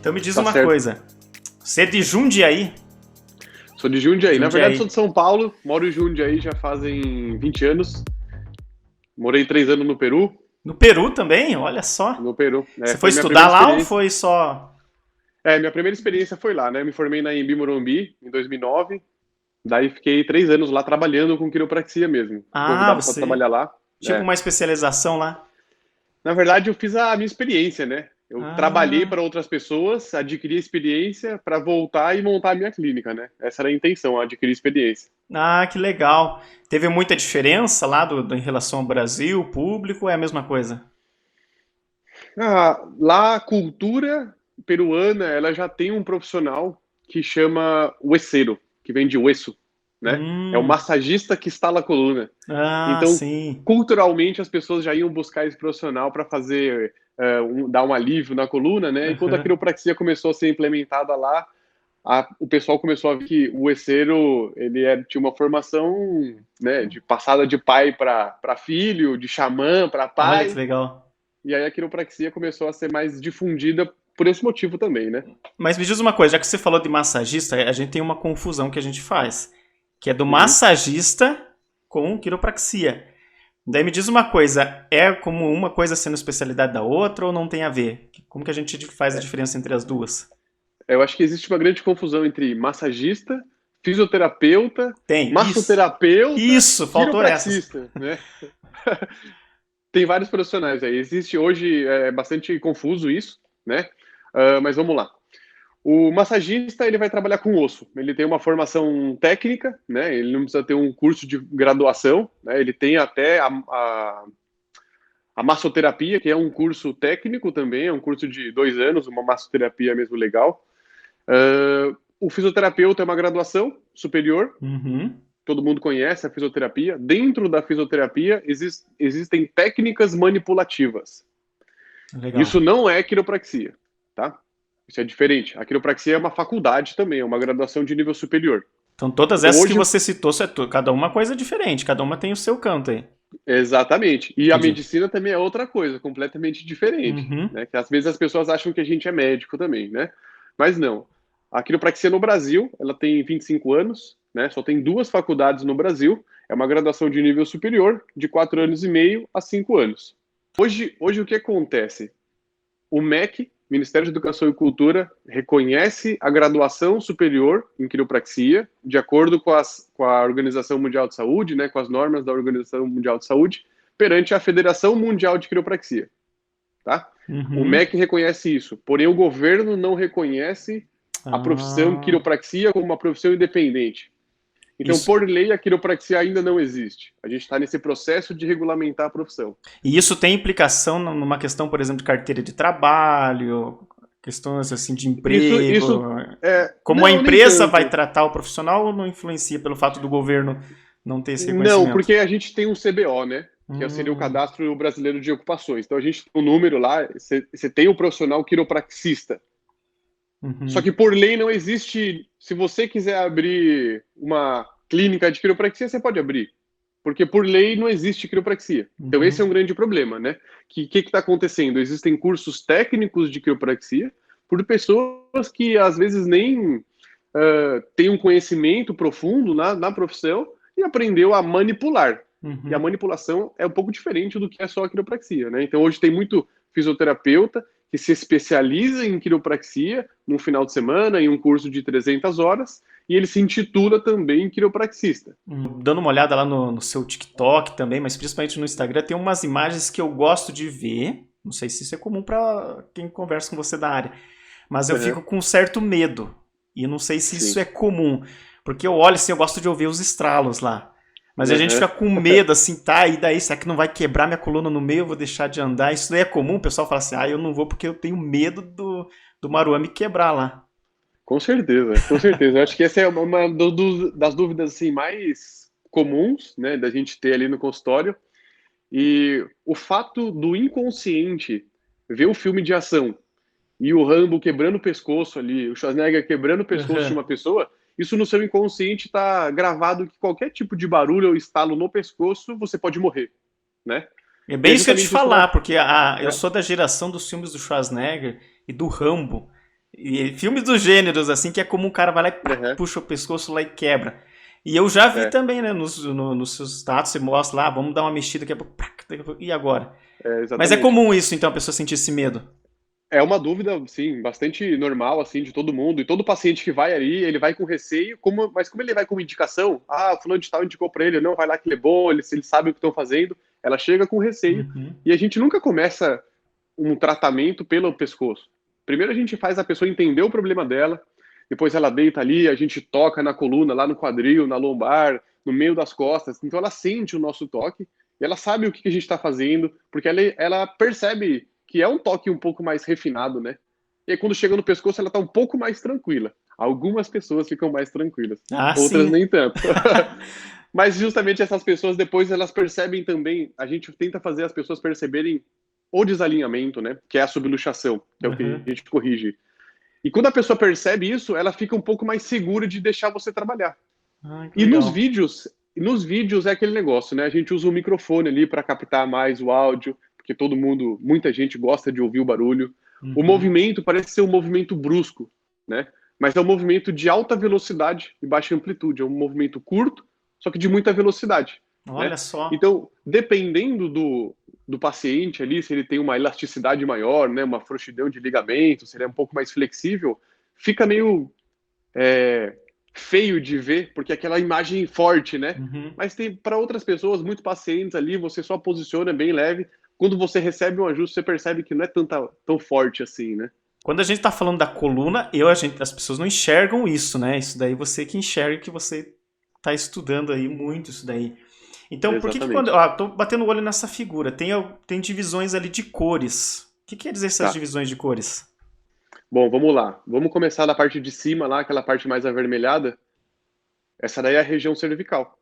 Então me diz Tá uma certo. coisa. Você é de Jundiaí? Sou de Jundiaí. Na verdade, Jundiaí. sou de São Paulo, moro em Jundiaí já fazem 20 anos. Morei 3 anos no Peru. No Peru também? Olha só. No Peru. Você foi Foi minha estudar primeira lá ou experiência. foi só... Minha primeira experiência foi lá, né? Eu me formei na Anhembi Morumbi em 2009. Daí fiquei 3 anos lá trabalhando com quiropraxia mesmo. Fui Ah, convidado para você... trabalhar lá. Tipo É. uma especialização lá? Na verdade, eu fiz a minha experiência, né? Eu trabalhei Ah, para outras pessoas, adquiri experiência para voltar e montar a minha clínica, né? Essa era a intenção, adquirir experiência. que legal. Teve muita diferença lá em relação ao Brasil, público, é a mesma coisa? Lá a cultura peruana, ela já tem um profissional que chama hueseiro, que vem de hueso, né? É o Hum, massagista que instala a coluna. Então, sim. culturalmente, as pessoas já iam buscar esse profissional para fazer, dar um alívio na coluna, né? E quando a Aham. quiropraxia começou a ser implementada lá, o pessoal começou a ver que o hueseiro, tinha uma formação, né, de passada de pai para filho, de xamã para Olha que pai, legal. e aí a quiropraxia começou a ser mais difundida por esse motivo também, né? Mas me diz uma coisa, já que você falou de massagista, a gente tem uma confusão que a gente faz, que é do Uhum. massagista com quiropraxia. Daí me diz uma coisa, é como uma coisa sendo especialidade da outra ou não tem a ver? Como que a gente faz a diferença entre as duas? Eu acho que existe uma grande confusão entre massagista, fisioterapeuta, Tem, isso. massoterapeuta, Isso, faltou essas. quiropraxista, né? Tem vários profissionais aí. Existe hoje, bastante confuso isso, né? Mas vamos lá. O massagista, ele vai trabalhar com osso. Ele tem uma formação técnica, né? Ele não precisa ter um curso de graduação, né? Ele tem até a massoterapia, que é um curso técnico também, é um curso de 2 anos, uma massoterapia mesmo legal. O fisioterapeuta é uma graduação superior, Uhum, todo mundo conhece a fisioterapia. Dentro da fisioterapia existem técnicas manipulativas. Isso legal. não é quiropraxia, tá? Isso é diferente. A quiropraxia é uma faculdade também, é uma graduação de nível superior. Então todas Então essas que hoje, você citou, cada uma coisa diferente, cada uma tem o seu canto aí. exatamente. E a Entendi. medicina também é outra coisa, completamente diferente, Uhum. né? Que às vezes as pessoas acham que a gente é médico também, né? Mas não. A quiropraxia no Brasil, ela tem 25 anos, né? Só tem 2 faculdades no Brasil. É uma graduação de nível superior, de 4 anos e meio a 5 anos. Hoje o que acontece? O MEC, Ministério de Educação e Cultura, reconhece a graduação superior em quiropraxia, de acordo com a Organização Mundial de Saúde, né, com as normas da Organização Mundial de Saúde, perante a Federação Mundial de Quiropraxia. Tá? O Uhum. MEC reconhece isso, porém o governo não reconhece a profissão Ah, quiropraxia como uma profissão independente. Então, isso. por lei, a quiropraxia ainda não existe. A gente está nesse processo de regulamentar a profissão. E isso tem implicação numa questão, por exemplo, de carteira de trabalho, questões assim de Isso emprego. Como a não, nem empresa vai tanto. tratar o profissional ou não influencia pelo fato do governo não ter esse Não, reconhecimento? porque a gente tem um CBO, né? Que seria o Hum, Cadastro Brasileiro de Ocupações. Então a gente tem um número lá, você tem o profissional quiropraxista. Só uhum, que por lei não existe. Se você quiser abrir uma clínica de quiropraxia, você pode abrir. Porque por lei não existe quiropraxia. Então esse é um uhum. grande problema, né? Que está acontecendo? Existem cursos técnicos de quiropraxia por pessoas que às vezes nem têm um conhecimento profundo na profissão e aprendeu a manipular. E a Uhum. manipulação é um pouco diferente do que é só a quiropraxia, né? Então hoje tem muito fisioterapeuta que se especializa em quiropraxia num final de semana, em um curso de 300 horas, e ele se intitula também quiropraxista. Dando uma olhada lá no seu TikTok também, mas principalmente no Instagram, tem umas imagens que eu gosto de ver. Não sei se isso é comum para quem conversa com você da área, mas eu Uhum. fico com um certo medo. E não sei se isso Sim. é comum, porque eu olho assim, eu gosto de ouvir os estralos lá. Mas a gente Uhum. fica com medo assim, tá? E daí, será que não vai quebrar minha coluna no meio? Eu vou deixar de andar? Isso daí é comum? O pessoal fala assim, eu não vou porque eu tenho medo do Maruã me quebrar lá. Com certeza, com certeza. Eu acho que essa é uma das dúvidas assim, mais comuns, né, da gente ter ali no consultório. E o fato do inconsciente ver o filme de ação e o Rambo quebrando o pescoço ali, o Schwarzenegger quebrando o pescoço de Uhum. uma pessoa, isso no seu inconsciente está gravado que qualquer tipo de barulho ou estalo no pescoço você pode morrer, né? É E bem é isso que eu ia te justamente isso que falar, vai. porque eu É, sou da geração dos filmes do Schwarzenegger e do Rambo. E filmes dos gêneros, assim, que é como o cara vai lá e Uhum. puxa o pescoço lá e quebra. E eu já vi É, também, né, nos seus status, você mostra lá, vamos dar uma mexida daqui a pouco, e agora? Mas é exatamente. comum isso, então, a pessoa sentir esse medo. É uma dúvida, sim, bastante normal, assim, de todo mundo. E todo paciente que vai ali, ele vai com receio, mas como ele vai com indicação, o fulano de tal indicou para ele, não, vai lá que ele é bom, ele sabe o que estão fazendo, ela chega com receio. Uhum. E a gente nunca começa um tratamento pelo pescoço. Primeiro a gente faz a pessoa entender o problema dela, depois ela deita ali, a gente toca na coluna, lá no quadril, na lombar, no meio das costas. Então ela sente o nosso toque e ela sabe o que a gente está fazendo, porque ela percebe que é um toque um pouco mais refinado, né? E aí, quando chega no pescoço, ela está um pouco mais tranquila. Algumas pessoas ficam mais tranquilas, Ah, outras sim. nem tanto. Mas justamente essas pessoas depois elas percebem também, a gente tenta fazer as pessoas perceberem o desalinhamento, né? Que é a subluxação, que é o que Uhum. a gente corrige. E quando a pessoa percebe isso, ela fica um pouco mais segura de deixar você trabalhar. Ah, que E legal. nos vídeos é aquele negócio, né? A gente usa o microfone ali para captar mais o áudio, porque muita gente gosta de ouvir o barulho. O Uhum. movimento parece ser um movimento brusco, né? Mas é um movimento de alta velocidade e baixa amplitude. É um movimento curto, só que de muita velocidade, né? Olha só. Então, dependendo do paciente ali, se ele tem uma elasticidade maior, né? Uma frouxidão de ligamento, se ele é um pouco mais flexível, fica meio é, feio de ver, porque é aquela imagem forte, né? Uhum. Mas tem para outras pessoas, muitos pacientes ali, você só posiciona bem leve. Quando você recebe um ajuste, você percebe que não é tão forte assim, né? Quando a gente tá falando da coluna, as pessoas não enxergam isso, né? Isso daí você que enxerga que você tá estudando aí muito isso daí. Então, por que que quando... Exatamente. Ó, tô batendo o olho nessa figura. Tem divisões ali de cores. O que quer dizer essas Tá. divisões de cores? Bom, vamos lá. Vamos começar da parte de cima lá, aquela parte mais avermelhada. Essa daí é a região cervical.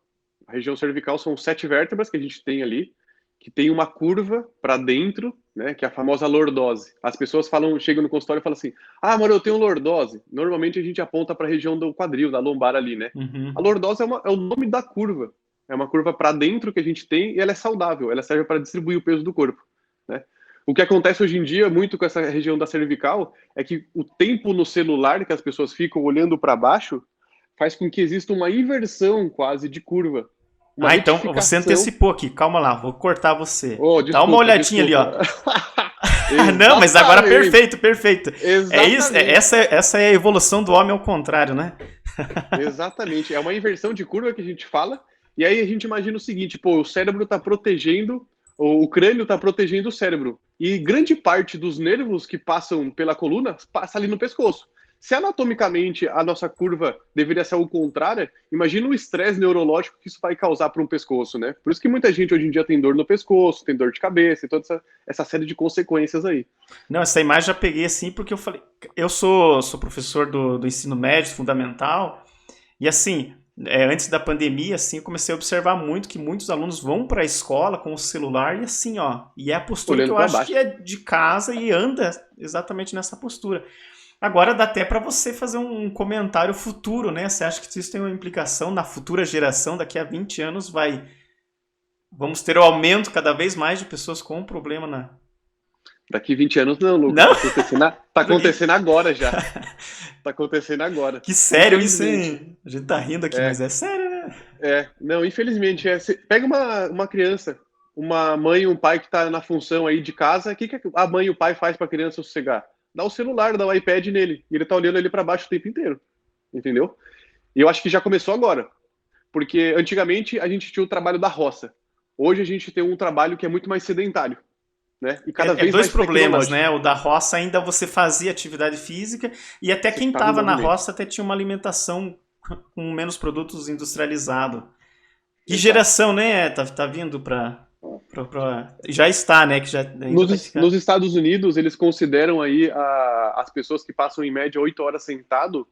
A região cervical são 7 vértebras que a gente tem ali, que tem uma curva para dentro, né, que é a famosa lordose. As pessoas chegam no consultório e falam assim: "Ah, mano, eu tenho lordose". Normalmente a gente aponta para a região do quadril, da lombar ali, né? A Uhum. lordose é o nome da curva. É uma curva para dentro que a gente tem e ela é saudável, ela serve para distribuir o peso do corpo, né? O que acontece hoje em dia muito com essa região da cervical é que o tempo no celular que as pessoas ficam olhando para baixo faz com que exista uma inversão quase de curva, uma Ah, então você retificação. antecipou aqui. Calma lá, vou cortar você. Oh, Dá uma desculpa, olhadinha ali, ó. desculpa. Não, mas agora Exatamente, perfeito, perfeito. É isso, exatamente, essa é a evolução do homem ao contrário, né? exatamente. É uma inversão de curva que a gente fala, e aí a gente imagina o seguinte: pô, o cérebro está protegendo, o crânio está protegendo o cérebro, e grande parte dos nervos que passam pela coluna passa ali no pescoço. Se anatomicamente a nossa curva deveria ser o contrário, imagina o estresse neurológico que isso vai causar para um pescoço, né? Por isso que muita gente hoje em dia tem dor no pescoço, tem dor de cabeça e toda essa série de consequências aí. Não, essa imagem já peguei assim porque eu falei. Eu sou professor do ensino médio, fundamental, e assim, antes da pandemia, assim, eu comecei a observar muito que muitos alunos vão para a escola com o celular e assim, ó. E é a postura que Olhando eu para acho que baixo. é de casa e anda exatamente nessa postura. Agora dá até para você fazer um comentário futuro, né? Você acha que isso tem uma implicação na futura geração? Daqui a 20 anos vamos ter o aumento cada vez mais de pessoas com problema na. Daqui 20 anos não, Lucas. Não? Tá acontecendo agora já. Tá acontecendo agora. Que sério isso, Infelizmente. hein? A gente tá rindo aqui, mas É, é sério, né? não, infelizmente. Pega uma criança, uma mãe e um pai que tá na função aí de casa, o que a mãe e o pai faz pra criança sossegar? Dá o celular, dá o iPad nele, e ele tá olhando ele para baixo o tempo inteiro, entendeu? E eu acho que já começou agora, porque antigamente a gente tinha o trabalho da roça. Hoje a gente tem um trabalho que é muito mais sedentário, né? E cada vez Dois mais problemas, tecnológico. né? O da roça ainda você fazia atividade física e até Você quem estava em tava na movimento. roça até tinha uma alimentação com menos produtos industrializados. Que Exato. geração, né? Tá vindo já está, né? Que já ainda vai Nos ficar. Estados Unidos, eles consideram aí as pessoas que passam em média 8 horas sentado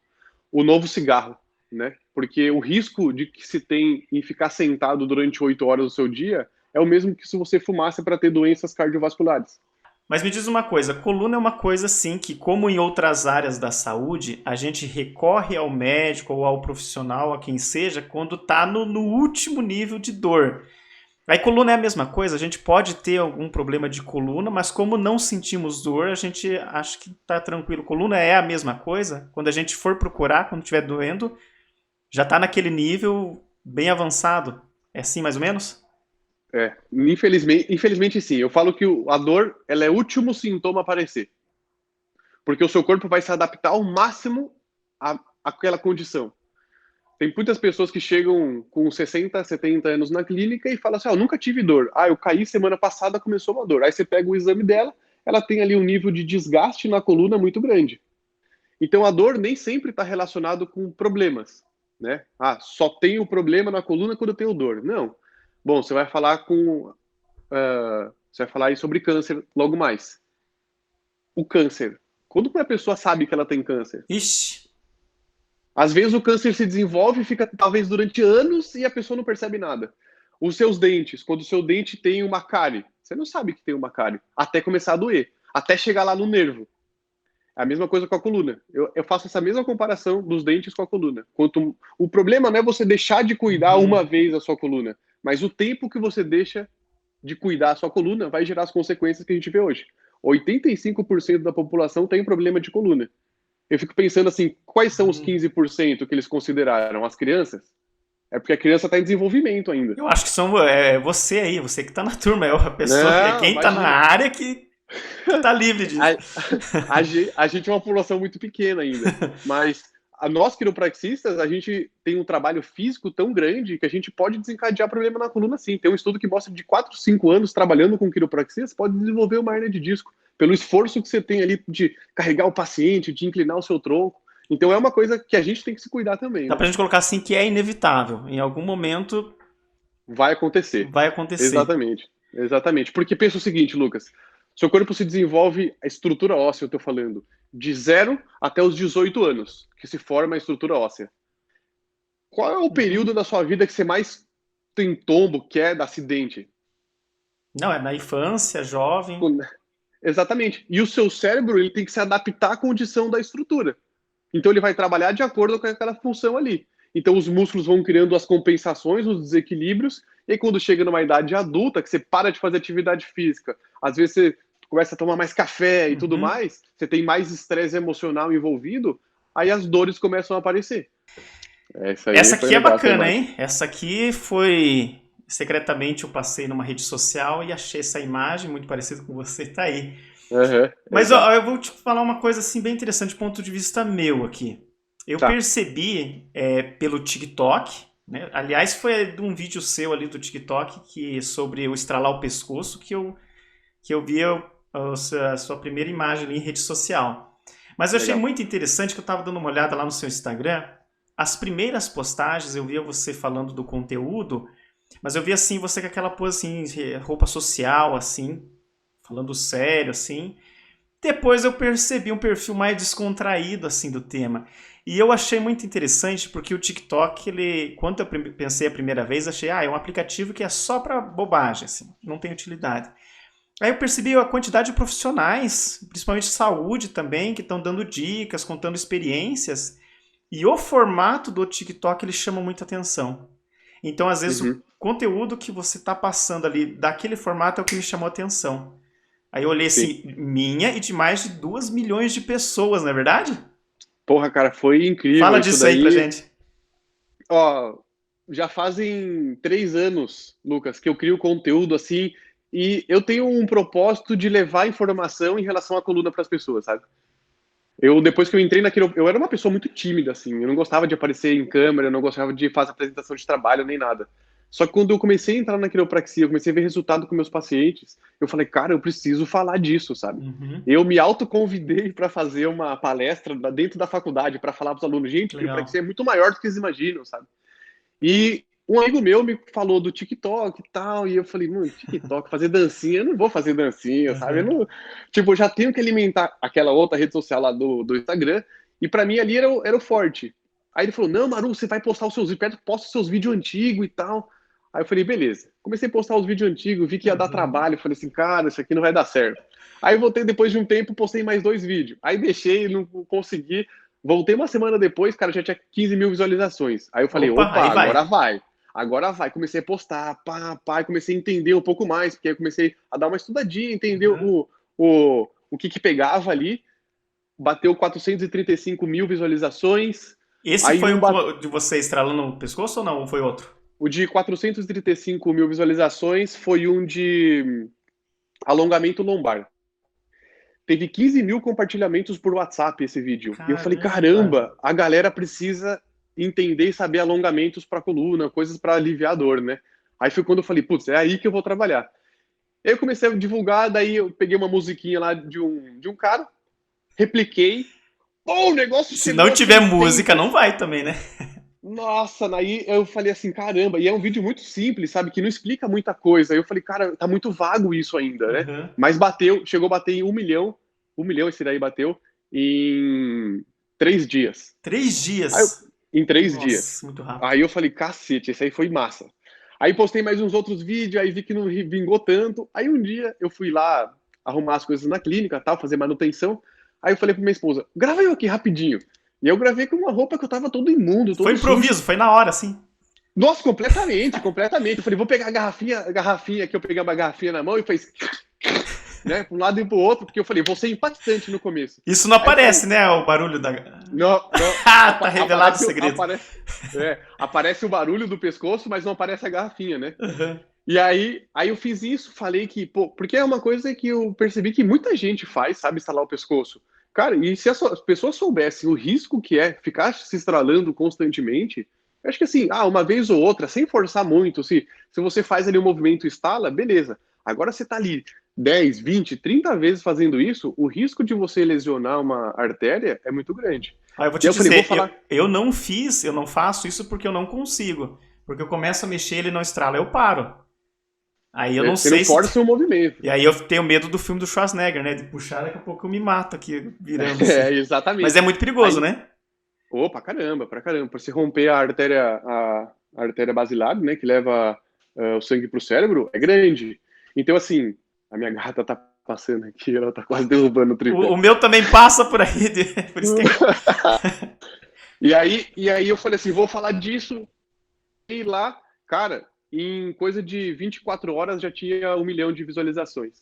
o novo cigarro, né? Porque o risco de que se tem em ficar sentado durante 8 horas do seu dia é o mesmo que se você fumasse para ter doenças cardiovasculares. Mas me diz uma coisa, coluna é uma coisa assim que, como em outras áreas da saúde, a gente recorre ao médico ou ao profissional, a quem seja, quando está no último nível de dor. Aí coluna é a mesma coisa, a gente pode ter algum problema de coluna, mas como não sentimos dor, a gente acha que tá tranquilo. Coluna é a mesma coisa, quando a gente for procurar, quando estiver doendo, já tá naquele nível bem avançado. É assim mais ou menos? Infelizmente sim. Eu falo que a dor, ela é o último sintoma a aparecer. Porque o seu corpo vai se adaptar ao máximo àquela condição. Tem muitas pessoas que chegam com 60, 70 anos na clínica e falam assim, eu nunca tive dor. Eu caí semana passada, começou uma dor. Aí você pega o exame dela, ela tem ali um nível de desgaste na coluna muito grande. Então a dor nem sempre está relacionada com problemas, né? Só tenho problema na coluna quando eu tenho dor. Não. Bom, você vai falar você vai falar aí sobre câncer logo mais. O câncer. Quando uma pessoa sabe que ela tem câncer? Ixi. Às vezes o câncer se desenvolve e fica talvez durante anos e a pessoa não percebe nada. Os seus dentes, quando o seu dente tem uma cárie, você não sabe que tem uma cárie, até começar a doer, até chegar lá no nervo. É a mesma coisa com a coluna. Eu faço essa mesma comparação dos dentes com a coluna. O problema não é você deixar de cuidar uma vez a sua coluna, mas o tempo que você deixa de cuidar a sua coluna vai gerar as consequências que a gente vê hoje. 85% da população tem problema de coluna. Eu fico pensando assim, quais são os 15% que eles consideraram? As crianças? É porque a criança está em desenvolvimento ainda. Eu acho que são você aí, você que está na turma, é a pessoa, Não, quem está na área que está livre disso. A gente é uma população muito pequena ainda, mas nós quiropraxistas, a gente tem um trabalho físico tão grande que a gente pode desencadear problema na coluna sim. Tem um estudo que mostra que de 4, 5 anos trabalhando com quiropraxia, você pode desenvolver uma hernia de disco, pelo esforço que você tem ali de carregar o paciente, de inclinar o seu tronco. Então é uma coisa que a gente tem que se cuidar também. Dá pra gente colocar assim que é inevitável. Em algum momento vai acontecer. Vai acontecer. Exatamente. Porque pensa o seguinte, Lucas. Seu corpo se desenvolve, a estrutura óssea, eu estou falando, de 0 até os 18 anos, que se forma a estrutura óssea. Qual é o período da sua vida que você mais tem tombo, queda, acidente? Não, é na infância, jovem. Exatamente. E o seu cérebro ele tem que se adaptar à condição da estrutura. Então ele vai trabalhar de acordo com aquela função ali. Então os músculos vão criando as compensações, os desequilíbrios, e aí, quando chega numa idade adulta, que você para de fazer atividade física, às vezes você começa a tomar mais café e tudo mais, você tem mais estresse emocional envolvido, aí as dores começam a aparecer. Essa aqui é bacana, hein? Essa aqui foi... Secretamente eu passei numa rede social e achei essa imagem muito parecida com você, tá aí. Mas ó, eu vou te falar uma coisa assim bem interessante do ponto de vista meu aqui. Eu percebi pelo TikTok, né? Aliás, foi de um vídeo seu ali do TikTok sobre o estralar o pescoço que eu vi a sua primeira imagem ali em rede social. Mas eu achei muito interessante que eu estava dando uma olhada lá no seu Instagram. As primeiras postagens eu via você falando do conteúdo, mas eu via assim, você com aquela pose assim, roupa social, assim, falando sério, assim. Depois eu percebi um perfil mais descontraído, assim, do tema. E eu achei muito interessante porque o TikTok, quando eu pensei a primeira vez, achei, é um aplicativo que é só para bobagem, assim, não tem utilidade. Aí eu percebi a quantidade de profissionais, principalmente saúde também, que estão dando dicas, contando experiências. E o formato do TikTok, ele chama muita atenção. Então, às vezes, o conteúdo que você está passando ali, daquele formato, é o que me chamou a atenção. Aí eu olhei assim, minha e de mais de 2 milhões de pessoas, não é verdade? Porra, cara, foi incrível. Fala disso aí pra gente. Ó, já fazem 3 anos, Lucas, que eu crio conteúdo assim, e eu tenho um propósito de levar informação em relação à coluna para as pessoas, sabe? Depois que eu entrei naquilo, eu era uma pessoa muito tímida, assim, eu não gostava de aparecer em câmera, eu não gostava de fazer apresentação de trabalho, nem nada. Só que quando eu comecei a entrar na quiropraxia, eu comecei a ver resultado com meus pacientes, eu falei, cara, eu preciso falar disso, sabe? Eu me autoconvidei para fazer uma palestra dentro da faculdade, para falar para os alunos, gente, quiropraxia é muito maior do que eles imaginam, sabe? E um amigo meu me falou do TikTok e tal, e eu falei, mano, TikTok, fazer dancinha, eu não vou fazer dancinha, sabe? Eu não, eu já tenho que alimentar aquela outra rede social lá do Instagram, e para mim ali era o forte. Aí ele falou, não, Maru, você vai postar os seus vídeos, posta os seus vídeos antigos e tal. Aí eu falei, beleza. Comecei a postar os vídeos antigos, vi que ia dar trabalho, falei assim, cara, isso aqui não vai dar certo. Aí voltei depois de um tempo, postei mais 2 vídeos. Aí deixei, não consegui. Voltei uma semana depois, cara, já tinha 15 mil visualizações. Aí eu falei, opa agora vai. agora vai. Comecei a postar, pá, comecei a entender um pouco mais, porque aí eu comecei a dar uma estudadinha, entender o que pegava ali. Bateu 435 mil visualizações. Esse Aí foi não o de você estralando no pescoço ou não? Ou foi outro? O de 435 mil visualizações foi um de alongamento lombar. Teve 15 mil compartilhamentos por WhatsApp esse vídeo. E eu falei, Caramba! caramba, a galera precisa entender e saber alongamentos para coluna, coisas para aliviar a dor, né? Aí foi quando eu falei, putz, é aí que eu vou trabalhar. Aí eu comecei a divulgar, daí eu peguei uma musiquinha lá de um cara, repliquei. Pô, o negócio Se não chegou a tiver música, 600. não vai também, né? Nossa, aí eu falei assim, caramba, e é um vídeo muito simples, sabe, que não explica muita coisa. Aí eu falei, cara, tá muito vago isso ainda, né? Uhum. Mas chegou a bater em 1 milhão esse daí bateu em 3 dias. 3 dias. Em 3 dias. Nossa, muito rápido. Aí eu falei, cacete, esse aí foi massa. Aí postei mais uns outros vídeos, aí vi que não vingou tanto. Aí um dia eu fui lá arrumar as coisas na clínica, tal, fazer manutenção. Aí eu falei pra minha esposa, grava eu aqui rapidinho. E eu gravei com uma roupa que eu tava todo imundo, Foi todo sujo. improviso, foi na hora, assim. Nossa, completamente, completamente. Eu falei, vou pegar a garrafinha aqui, eu peguei uma garrafinha na mão e fez, né, para um lado e para o outro, porque eu falei, vou ser impactante no começo. Isso não Aí eu aparece, falei, né? O barulho da. não, não, Ah, tá revelado o aparece, segredo. aparece o barulho do pescoço, mas não aparece a garrafinha, né? Uhum. E aí eu fiz isso, falei que, pô, porque é uma coisa que eu percebi que muita gente faz, sabe, estalar o pescoço. Cara, e se as pessoas soubessem o risco que é ficar se estralando constantemente, eu acho que assim, uma vez ou outra, sem forçar muito, se você faz ali um movimento e estala, beleza. Agora você tá ali 10, 20, 30 vezes fazendo isso, o risco de você lesionar uma artéria é muito grande. Aí eu vou E te aí eu falei, vou dizer, falar, eu não fiz, eu não faço isso porque eu não consigo. Porque eu começo a mexer, ele não estrala, eu paro. Aí eu não você não sei se. força o movimento. E aí eu tenho medo do filme do Schwarzenegger, né? De puxar, daqui a pouco eu me mato aqui, virando assim. Mas é Exatamente. muito perigoso, Aí, né? pra caramba, pra caramba. Pra se romper a artéria basilar, né, que leva o sangue pro cérebro, é grande. Então, assim, a minha gata tá passando aqui, ela tá quase derrubando o tripé. O meu também passa por aí, por isso que E aí eu falei assim, vou falar disso, e lá, cara, em coisa de 24 horas já tinha 1 milhão de visualizações.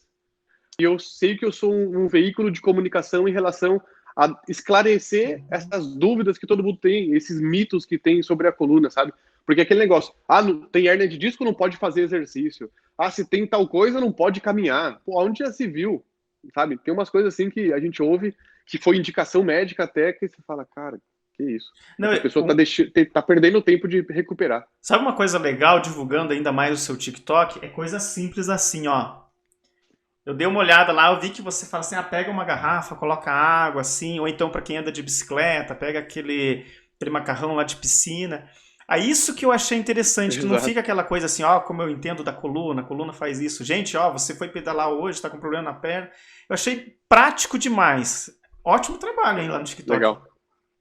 E eu sei que eu sou um veículo de comunicação em relação a esclarecer essas dúvidas que todo mundo tem, esses mitos que tem sobre a coluna, sabe? Porque aquele negócio, tem hérnia de disco, não pode fazer exercício. Se tem tal coisa, não pode caminhar. Pô, onde já se viu, sabe? Tem umas coisas assim que a gente ouve, que foi indicação médica até, que você fala, cara, que isso? não, Essa pessoa tá perdendo tempo de recuperar. sabe uma coisa legal, divulgando ainda mais o seu TikTok? É coisa simples assim, ó. Eu dei uma olhada lá, eu vi que você fala assim, pega uma garrafa, coloca água, assim, ou então para quem anda de bicicleta, pega aquele macarrão lá de piscina. Aí isso que eu achei interessante, que não Exato. fica aquela coisa assim, ó, como eu entendo da coluna, a coluna faz isso. Gente, ó, você foi pedalar hoje, tá com problema na perna. Eu achei prático demais. Ótimo trabalho, hein, lá no TikTok. Legal.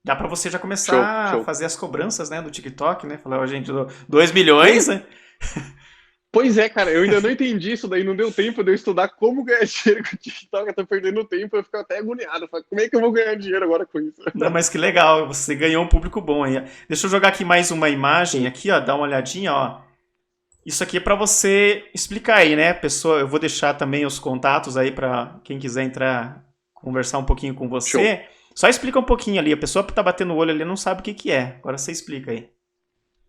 Dá pra você já Show, começar a show. fazer as cobranças, né, do TikTok, né? Falar, ó, gente, 2 milhões, né? Pois é, cara, eu ainda não entendi isso daí, não deu tempo de eu estudar como ganhar dinheiro com o TikTok, eu tô perdendo tempo, eu fico até agoniado. Eu falo, como é que eu vou ganhar dinheiro agora com isso? Não, mas que legal, você ganhou um público bom aí. Deixa eu jogar aqui mais uma imagem aqui, ó, dá uma olhadinha, ó. Isso aqui é para você explicar aí, né, pessoa? Eu vou deixar também os contatos aí para quem quiser entrar, conversar um pouquinho com Show. você. Só explica um pouquinho ali, a pessoa que tá batendo o olho ali não sabe o que que é. Agora você explica aí.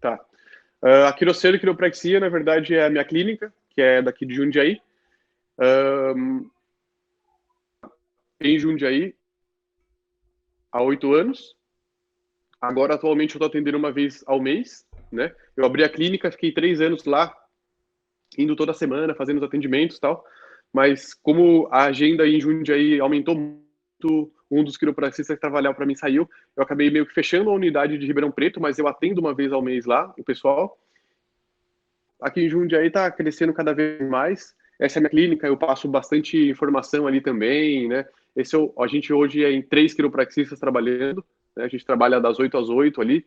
Tá. A Quiroceiro Quiropraxia, na verdade, é a minha clínica, que é daqui de Jundiaí. Em Jundiaí, há 8 anos. Agora, atualmente, eu tô atendendo uma vez ao mês, né? Eu abri a clínica, fiquei 3 anos lá, indo toda semana, fazendo os atendimentos e tal. Mas como a agenda em Jundiaí aumentou muito, um dos quiropraxistas que trabalhava para mim saiu, eu acabei meio que fechando a unidade de Ribeirão Preto, mas eu atendo uma vez ao mês lá, o pessoal. Aqui em Jundiaí está crescendo cada vez mais. Essa é a minha clínica, eu passo bastante informação ali também, né? A gente hoje é em 3 quiropraxistas trabalhando, né? A gente trabalha das 8 às 8 ali.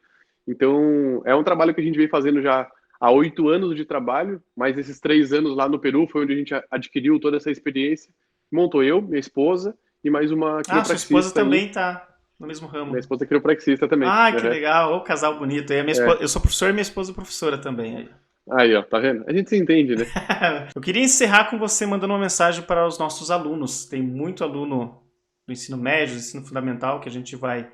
Então, é um trabalho que a gente vem fazendo já há 8 anos de trabalho, mas esses 3 anos lá no Peru foi onde a gente adquiriu toda essa experiência. Montou eu, minha esposa e mais uma Ah, sua esposa quiropraxista aí. também tá. no mesmo ramo. Minha esposa é quiropraxista também. Ah, que legal. Ô, casal bonito. E a minha esposa, eu sou professor e minha esposa é professora também. Aí. Aí, ó, tá vendo? A gente se entende, né? Eu queria encerrar com você mandando uma mensagem para os nossos alunos. Tem muito aluno do ensino médio, do ensino fundamental, que a gente vai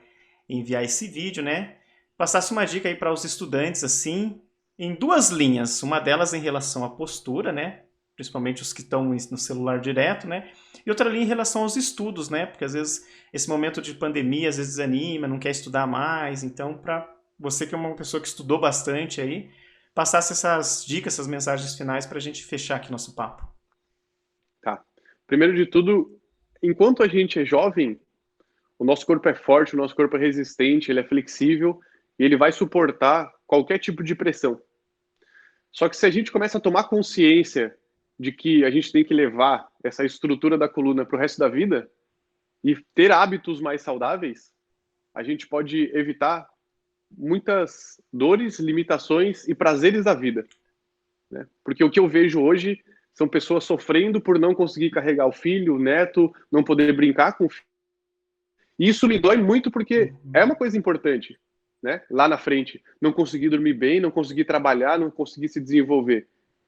enviar esse vídeo, né? Passasse uma dica aí para os estudantes, assim, em 2 linhas. Uma delas em relação à postura, né? Principalmente os que estão no celular direto, né? E outra linha em relação aos estudos, né? Porque às vezes esse momento de pandemia às vezes desanima, não quer estudar mais. Então, para você que é uma pessoa que estudou bastante aí, passasse essas dicas, essas mensagens finais para a gente fechar aqui nosso papo. Tá. Primeiro de tudo, enquanto a gente é jovem, o nosso corpo é forte, o nosso corpo é resistente, ele é flexível e ele vai suportar qualquer tipo de pressão. Só que se a gente começa a tomar consciência de que a gente tem que levar essa estrutura da coluna para o resto da vida e ter hábitos mais saudáveis, a gente pode evitar muitas dores, limitações e prazeres da vida, né? Porque o que eu vejo hoje são pessoas sofrendo por não conseguir carregar o filho, o neto, não poder brincar com o filho. E isso me dói muito porque é uma coisa importante, né? Lá na frente, não conseguir dormir bem, não conseguir trabalhar, não conseguir se desenvolver.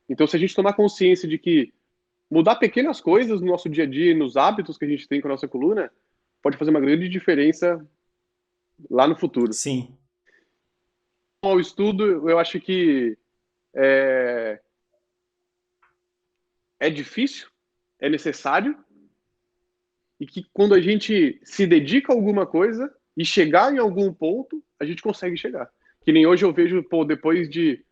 Então, se a gente tomar consciência de que mudar pequenas coisas no nosso dia a dia, nos hábitos que a gente tem com a nossa coluna, pode fazer uma grande diferença lá no futuro. Sim. Ao estudo, eu acho que é difícil, é necessário, e que quando a gente se dedica a alguma coisa e chegar em algum ponto, a gente consegue chegar. Que nem hoje eu vejo, pô, depois de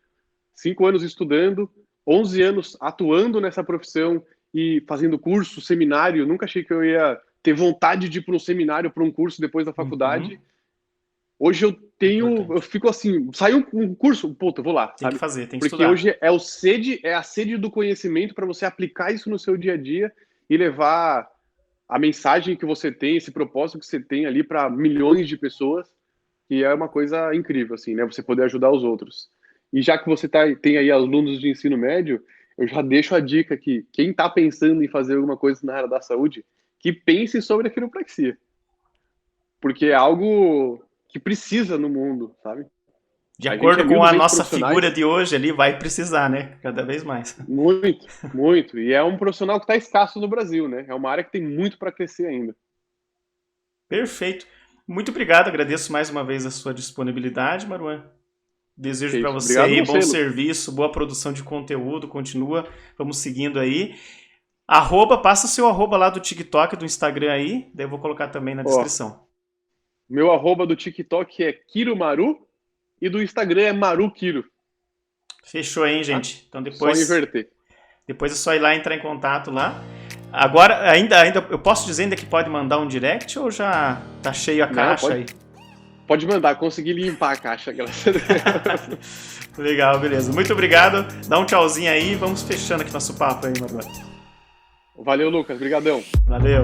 5 anos estudando, 11 anos atuando nessa profissão e fazendo curso, seminário, nunca achei que eu ia ter vontade de ir para um seminário, para um curso depois da faculdade. Hoje eu tenho, eu fico assim, saiu um curso, puta, eu vou lá, tem sabe? Que fazer, tem que Porque estudar. hoje é a sede do conhecimento para você aplicar isso no seu dia a dia e levar a mensagem que você tem, esse propósito que você tem ali para milhões de pessoas, que é uma coisa incrível, assim, né? Você poder ajudar os outros. E já que você tem aí alunos de ensino médio, eu já deixo a dica que quem está pensando em fazer alguma coisa na área da saúde, que pense sobre a quiropraxia. Porque é algo que precisa no mundo, sabe? De acordo com a nossa figura de hoje ali, vai precisar, né? Cada vez mais. Muito, muito. E é um profissional que está escasso no Brasil, né? É uma área que tem muito para crescer ainda. Perfeito. Muito obrigado, agradeço mais uma vez a sua disponibilidade, Maruan. Desejo para você aí bom serviço, boa produção de conteúdo, continua, vamos seguindo aí. Passa o seu arroba lá do TikTok, do Instagram aí, daí eu vou colocar também na descrição. Meu arroba do TikTok é KiroMaru e do Instagram é MaruKiro. Fechou, hein, gente? Então depois... Só inverter. Depois é só ir lá, entrar em contato lá. Agora, ainda eu posso dizer ainda que pode mandar um direct ou já tá cheio a caixa aí? Pode mandar, consegui limpar a caixa, graças a Deus. Legal, beleza. Muito obrigado. Dá um tchauzinho aí e vamos fechando aqui nosso papo aí, Maruan. Valeu, Lucas. Obrigadão. Valeu.